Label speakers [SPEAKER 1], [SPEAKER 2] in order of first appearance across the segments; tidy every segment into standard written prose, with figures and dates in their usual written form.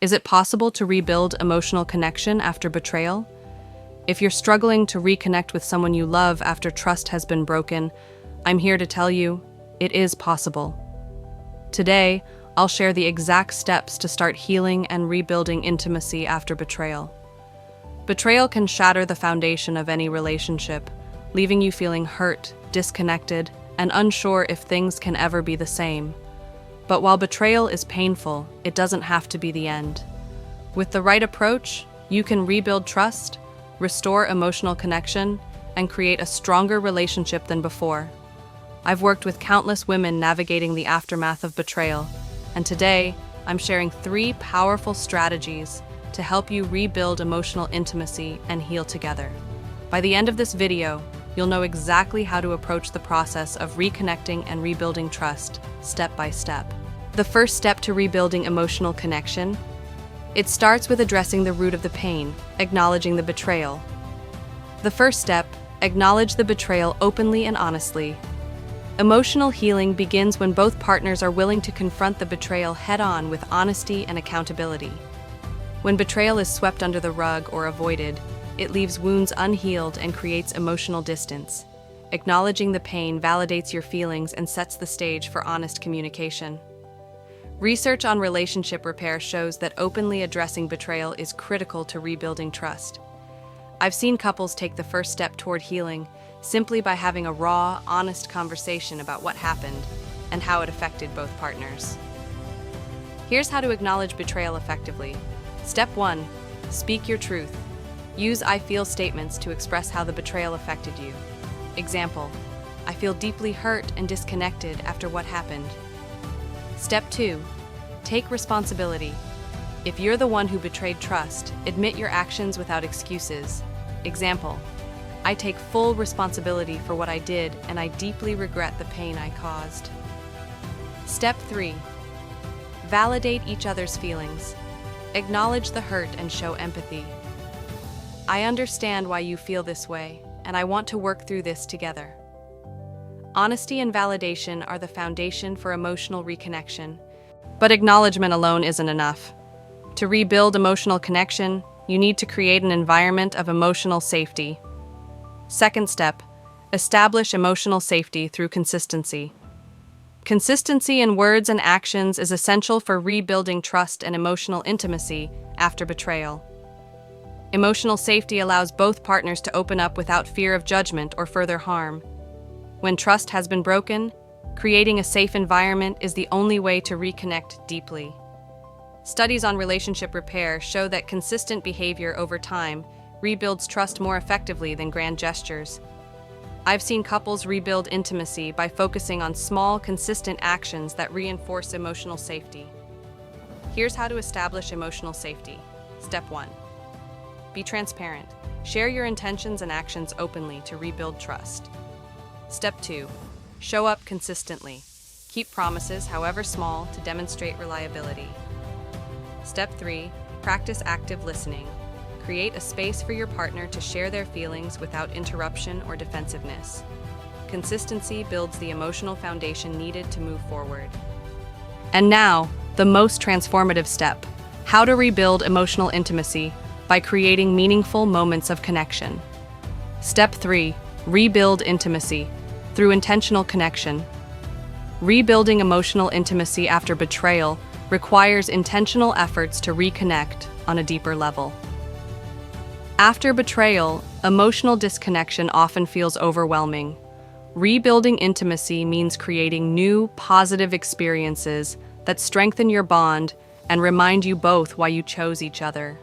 [SPEAKER 1] Is it possible to rebuild emotional connection after betrayal? If you're struggling to reconnect with someone you love after trust has been broken, I'm here to tell you, it is possible. Today, I'll share the exact steps to start healing and rebuilding intimacy after betrayal. Betrayal can shatter the foundation of any relationship, leaving you feeling hurt, disconnected, and unsure if things can ever be the same. But while betrayal is painful, it doesn't have to be the end. With the right approach, you can rebuild trust, restore emotional connection, and create a stronger relationship than before. I've worked with countless women navigating the aftermath of betrayal, and today, I'm sharing 3 powerful strategies to help you rebuild emotional intimacy and heal together. By the end of this video, you'll know exactly how to approach the process of reconnecting and rebuilding trust, step by step. The first step to rebuilding emotional connection, it starts with addressing the root of the pain, acknowledging the betrayal. The first step, acknowledge the betrayal openly and honestly. Emotional healing begins when both partners are willing to confront the betrayal head-on with honesty and accountability. When betrayal is swept under the rug or avoided, it leaves wounds unhealed and creates emotional distance. Acknowledging the pain validates your feelings and sets the stage for honest communication. Research on relationship repair shows that openly addressing betrayal is critical to rebuilding trust. I've seen couples take the first step toward healing simply by having a raw, honest conversation about what happened and how it affected both partners. Here's how to acknowledge betrayal effectively. Step 1. Speak your truth. Use I feel statements to express how the betrayal affected you. Example, I feel deeply hurt and disconnected after what happened. Step 2. Take responsibility. If you're the one who betrayed trust, admit your actions without excuses. Example, I take full responsibility for what I did and I deeply regret the pain I caused. Step 3. Validate each other's feelings. Acknowledge the hurt and show empathy. I understand why you feel this way, and I want to work through this together. Honesty and validation are the foundation for emotional reconnection, but acknowledgement alone isn't enough. To rebuild emotional connection, you need to create an environment of emotional safety. Second step, establish emotional safety through consistency. Consistency in words and actions is essential for rebuilding trust and emotional intimacy after betrayal. Emotional safety allows both partners to open up without fear of judgment or further harm. When trust has been broken, creating a safe environment is the only way to reconnect deeply. Studies on relationship repair show that consistent behavior over time rebuilds trust more effectively than grand gestures. I've seen couples rebuild intimacy by focusing on small, consistent actions that reinforce emotional safety. Here's how to establish emotional safety. Step 1. Be transparent. Share your intentions and actions openly to rebuild trust. Step 2. Show up consistently. Keep promises, however small, to demonstrate reliability. Step 3. Practice active listening. Create a space for your partner to share their feelings without interruption or defensiveness. Consistency builds the emotional foundation needed to move forward. And now, the most transformative step: how to rebuild emotional intimacy by creating meaningful moments of connection. Step 3. Rebuild intimacy through intentional connection. Rebuilding emotional intimacy after betrayal requires intentional efforts to reconnect on a deeper level. After betrayal, emotional disconnection often feels overwhelming. Rebuilding intimacy means creating new, positive experiences that strengthen your bond and remind you both why you chose each other.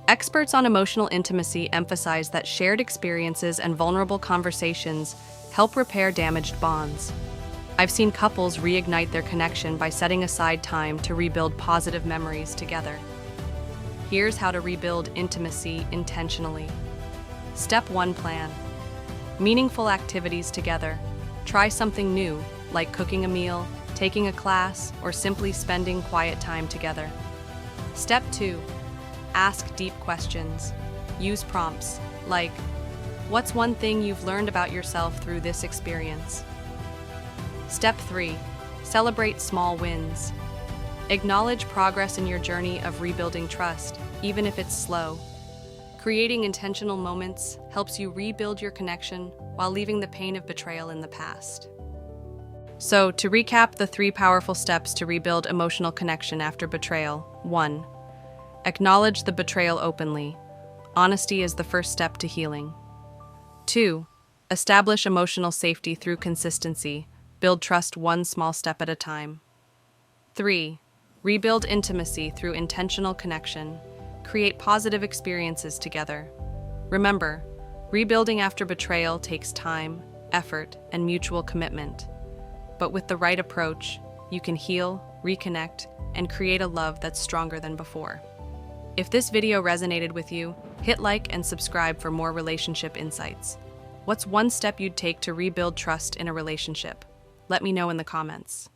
[SPEAKER 1] Experts on emotional intimacy emphasize that shared experiences and vulnerable conversations help repair damaged bonds. I've seen couples reignite their connection by setting aside time to rebuild positive memories together. Here's how to rebuild intimacy intentionally. Step 1. Plan. Meaningful activities together. Try something new, like cooking a meal, taking a class, or simply spending quiet time together. Step 2. Ask deep questions. Use prompts like, what's one thing you've learned about yourself through this experience? Step 3. Celebrate small wins. Acknowledge progress in your journey of rebuilding trust, even if it's slow. Creating intentional moments helps you rebuild your connection while leaving the pain of betrayal in the past. So, to recap the 3 powerful steps to rebuild emotional connection after betrayal. 1. Acknowledge the betrayal openly. Honesty is the first step to healing. 2. Establish emotional safety through consistency. Build trust one small step at a time. 3. Rebuild intimacy through intentional connection. Create positive experiences together. Remember, rebuilding after betrayal takes time, effort, and mutual commitment. But with the right approach, you can heal, reconnect, and create a love that's stronger than before. If this video resonated with you, hit like and subscribe for more relationship insights. What's one step you'd take to rebuild trust in a relationship? Let me know in the comments.